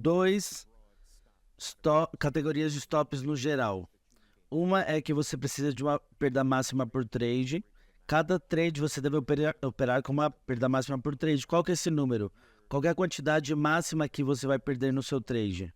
dois categorias de stops no geral. Uma é que você precisa de uma perda máxima por trade. Cada trade você deve operar com uma perda máxima por trade. Qual que é esse número? Qual que é a quantidade máxima que você vai perder no seu trade?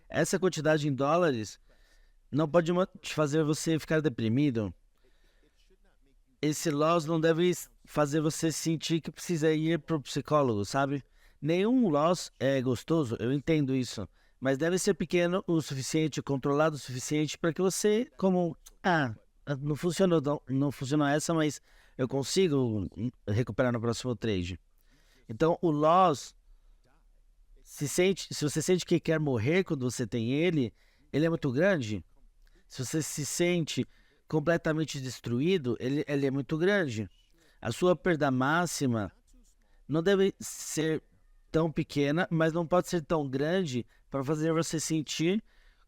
Essa quantidade em dólares não pode te fazer você ficar deprimido. Esse loss não deve fazer você sentir que precisa ir para o psicólogo, sabe? Nenhum loss é gostoso, eu entendo isso. Mas deve ser pequeno o suficiente, controlado o suficiente para que você, não funcionou, não funcionou essa, mas eu consigo recuperar no próximo trade. Então, o loss, se você sente que quer morrer quando você tem ele é muito grande. Se você se sente completamente destruído, ele é muito grande. A sua perda máxima não deve ser tão pequena, mas não pode ser tão grande para fazer você sentir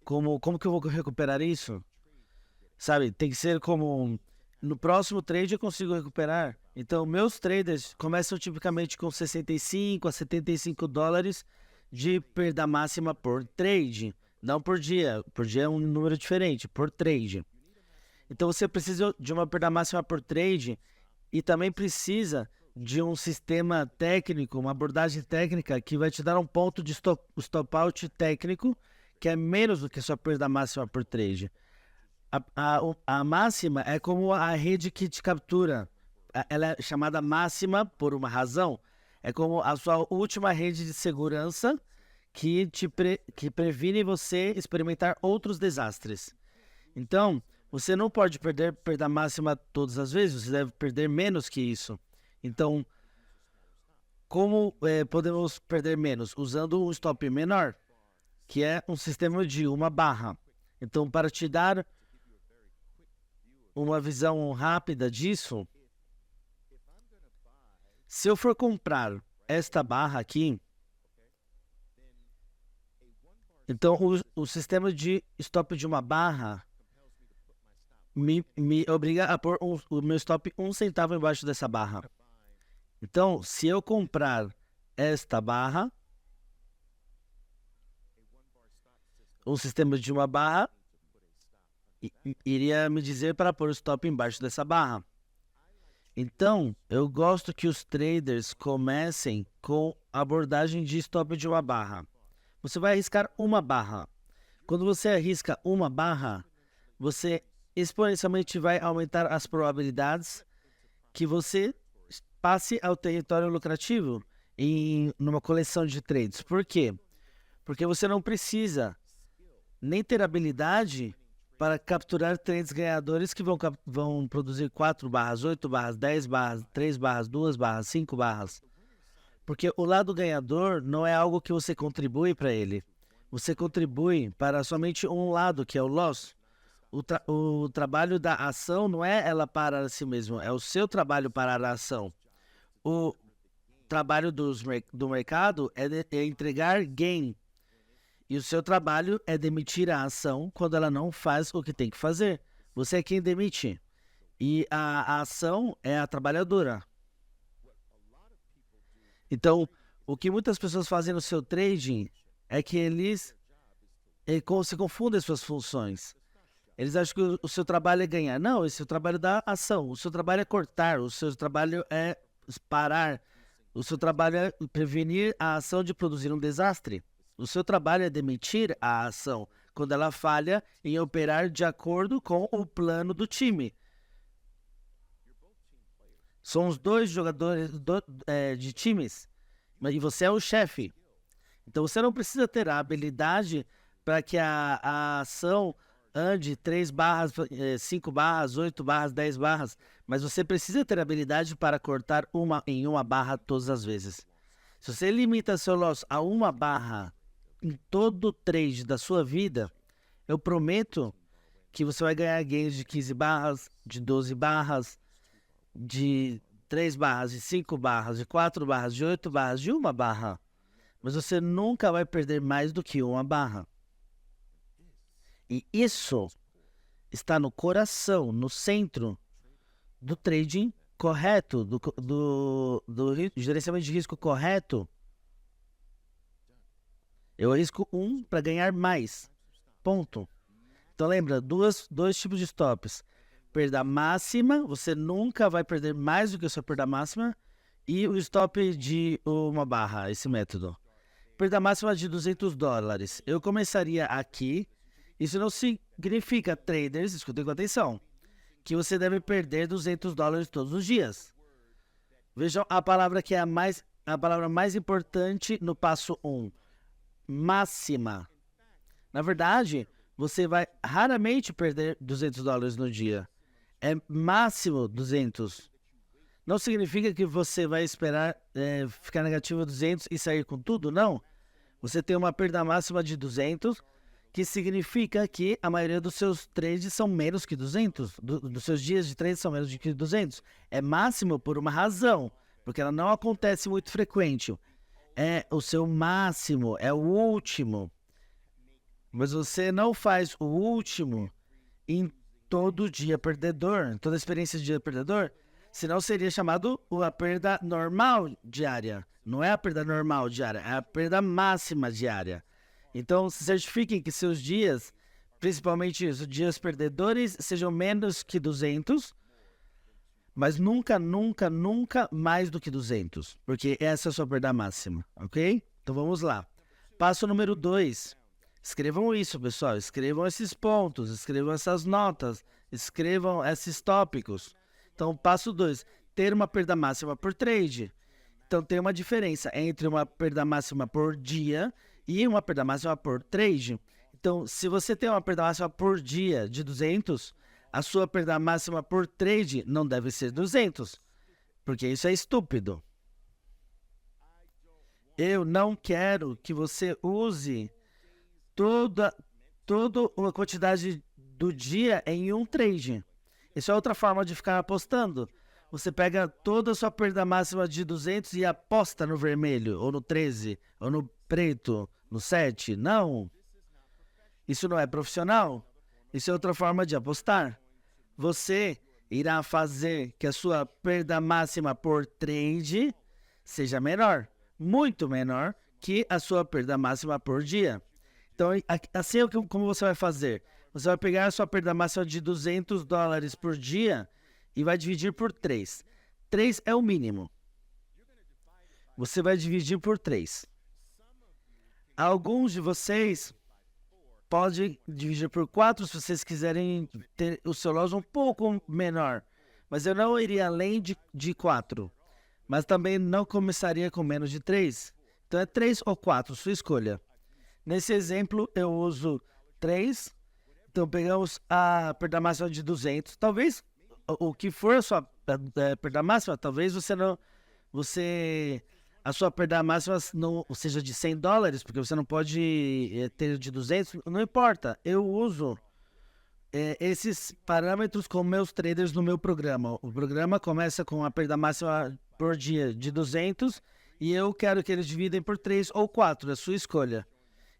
como que eu vou recuperar isso? Sabe, tem que ser como no próximo trade eu consigo recuperar. Então, meus traders começam tipicamente com 65 a 75 dólares de perda máxima por trade, não por dia. Por dia é um número diferente, por trade. Então, você precisa de uma perda máxima por trade e também precisa de um sistema técnico, uma abordagem técnica que vai te dar um ponto de stop out técnico que é menos do que a sua perda máxima por trade. A máxima é como a rede que te captura. Ela é chamada máxima por uma razão. É como a sua última rede de segurança que previne você experimentar outros desastres. Então, você não pode perder perda máxima todas as vezes, você deve perder menos que isso. Então, como podemos perder menos? Usando um stop menor, que é um sistema de uma barra. Então, para te dar uma visão rápida disso, se eu for comprar esta barra aqui, então o sistema de stop de uma barra me obriga a pôr o meu stop 1 centavo embaixo dessa barra. Então, se eu comprar esta barra, o sistema de uma barra iria me dizer para pôr o stop embaixo dessa barra. Então, eu gosto que os traders comecem com a abordagem de stop de uma barra. Você vai arriscar uma barra. Quando você arrisca uma barra, você exponencialmente vai aumentar as probabilidades que você passe ao território lucrativo numa coleção de trades. Por quê? Porque você não precisa nem ter habilidade para capturar trades ganhadores que vão produzir 4 barras, 8 barras, 10 barras, 3 barras, 2 barras, 5 barras. Porque o lado ganhador não é algo que você contribui para ele. Você contribui para somente um lado, que é o loss. O trabalho da ação não é ela parar a si mesmo, é o seu trabalho parar a ação. O trabalho do mercado é entregar gain. E o seu trabalho é demitir a ação quando ela não faz o que tem que fazer. Você é quem demite. E a ação é a trabalhadora. Então, o que muitas pessoas fazem no seu trading é que eles se confundem as suas funções. Eles acham que o seu trabalho é ganhar. Não, esse é o trabalho da ação. O seu trabalho é cortar. O seu trabalho é parar. O seu trabalho é prevenir a ação de produzir um desastre. O seu trabalho é demitir a ação quando ela falha em operar de acordo com o plano do time. São os dois jogadores de times, e você é o chefe. Então você não precisa ter a habilidade para que a ação ande 3 barras, 5 barras, 8 barras, 10 barras, mas você precisa ter habilidade para cortar em uma barra todas as vezes. Se você limita seu loss a uma barra em todo o trade da sua vida, eu prometo que você vai ganhar gains de 15 barras, de 12 barras, de 3 barras, de 5 barras, de 4 barras, de 8 barras, de uma barra. Mas você nunca vai perder mais do que uma barra. E isso está no coração, no centro do trading correto, do gerenciamento de risco correto. Eu arrisco 1 para ganhar mais. Ponto. Então lembra, dois tipos de stops. Perda máxima, você nunca vai perder mais do que a sua perda máxima. E o stop de uma barra, esse método. Perda máxima de $200. Eu começaria aqui. Isso não significa, traders, escutem com atenção, que você deve perder $200 todos os dias. Vejam a palavra que é a palavra mais importante no passo 1. Máxima. Na verdade, você vai raramente perder $200 no dia. É máximo 200. Não significa que você vai esperar ficar negativo 200 e sair com tudo, não. Você tem uma perda máxima de 200, que significa que a maioria dos seus trades são menos que 200. Dos seus dias de trade são menos que 200. É máximo por uma razão, porque ela não acontece muito frequente. É o seu máximo, é o último. Mas você não faz o último em todo dia perdedor, toda experiência de dia perdedor, senão seria chamado a perda normal diária. Não é a perda normal diária, é a perda máxima diária. Então, se certifiquem que seus dias, principalmente os dias perdedores, sejam menos que 200, mas nunca, nunca, nunca mais do que 200, porque essa é a sua perda máxima, ok? Então vamos lá. Passo número 2. Escrevam isso, pessoal. Escrevam esses pontos, escrevam essas notas, escrevam esses tópicos. Então, passo 2. Ter uma perda máxima por trade. Então, tem uma diferença entre uma perda máxima por dia e uma perda máxima por trade. Então, se você tem uma perda máxima por dia de 200, a sua perda máxima por trade não deve ser 200, porque isso é estúpido. Eu não quero que você use toda a quantidade do dia em um trade. Isso é outra forma de ficar apostando. Você pega toda a sua perda máxima de 200 e aposta no vermelho, ou no 13, ou no preto, no 7. Não. Isso não é profissional. Isso é outra forma de apostar. Você irá fazer que a sua perda máxima por trade seja menor, muito menor que a sua perda máxima por dia. Então, assim é como você vai fazer. Você vai pegar a sua perda máxima de $200 por dia e vai dividir por 3. 3 é o mínimo. Você vai dividir por 3. Alguns de vocês podem dividir por 4 se vocês quiserem ter o seu loss um pouco menor. Mas eu não iria além de 4. Mas também não começaria com menos de 3. Então é 3 ou 4, sua escolha. Nesse exemplo, eu uso 3. Então, pegamos a perda máxima de 200. Talvez, o que for a sua perda máxima, talvez a sua perda máxima não seja de $100, porque você não pode ter de 200. Não importa, eu uso esses parâmetros com meus traders no meu programa. O programa começa com a perda máxima por dia de 200 e eu quero que eles dividem por 3 ou 4, é a sua escolha.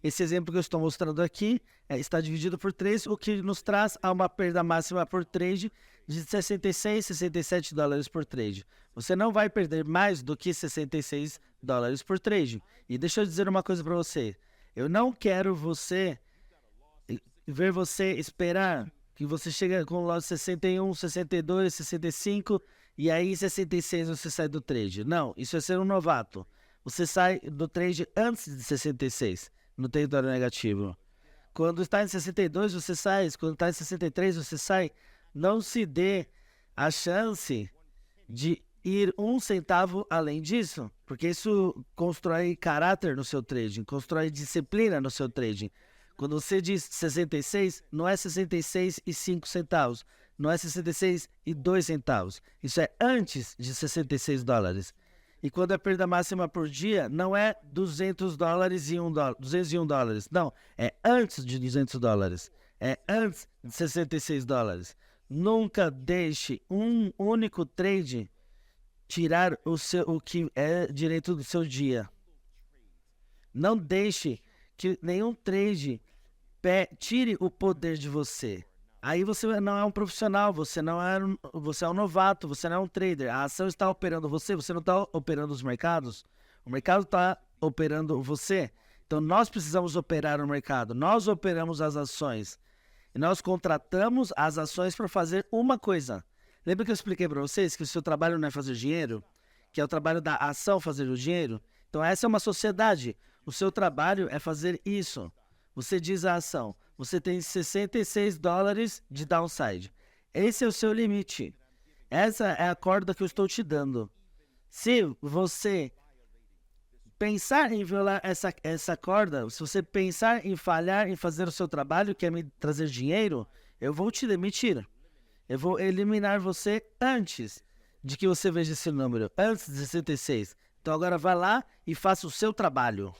Esse exemplo que eu estou mostrando aqui está dividido por 3, o que nos traz a uma perda máxima por trade de $66, $67 por trade. Você não vai perder mais do que $66 por trade. E deixa eu dizer uma coisa para você. Eu não quero ver você esperar que você chegue com o loss 61, 62, 65 e aí em 66 você sai do trade. Não, isso é ser um novato. Você sai do trade antes de 66. No território negativo. Quando está em 62, você sai. Quando está em 63, você sai. Não se dê a chance de ir 1 centavo além disso, porque isso constrói caráter no seu trading, constrói disciplina no seu trading. Quando você diz 66, não é 66 e 5 centavos, não é 66 e 2 centavos. Isso é antes de $66. E quando a perda máxima por dia não é $200 e $1, $201. Não, é antes de $200. É antes de $66. Nunca deixe um único trade tirar o que é direito do seu dia. Não deixe que nenhum trade tire o poder de você. Aí você não é um profissional, você é um novato, você não é um trader. A ação está operando você não está operando os mercados. O mercado está operando você. Então nós precisamos operar o mercado, nós operamos as ações. E nós contratamos as ações para fazer uma coisa. Lembra que eu expliquei para vocês que o seu trabalho não é fazer dinheiro? Que é o trabalho da ação fazer o dinheiro? Então essa é uma sociedade. O seu trabalho é fazer isso. Você diz a ação, você tem $66 de downside. Esse é o seu limite. Essa é a corda que eu estou te dando. Se você pensar em violar essa corda, se você pensar em falhar em fazer o seu trabalho, que é me trazer dinheiro, eu vou te demitir. Eu vou eliminar você antes de que você veja esse número, antes de 66. Então agora vai lá e faça o seu trabalho.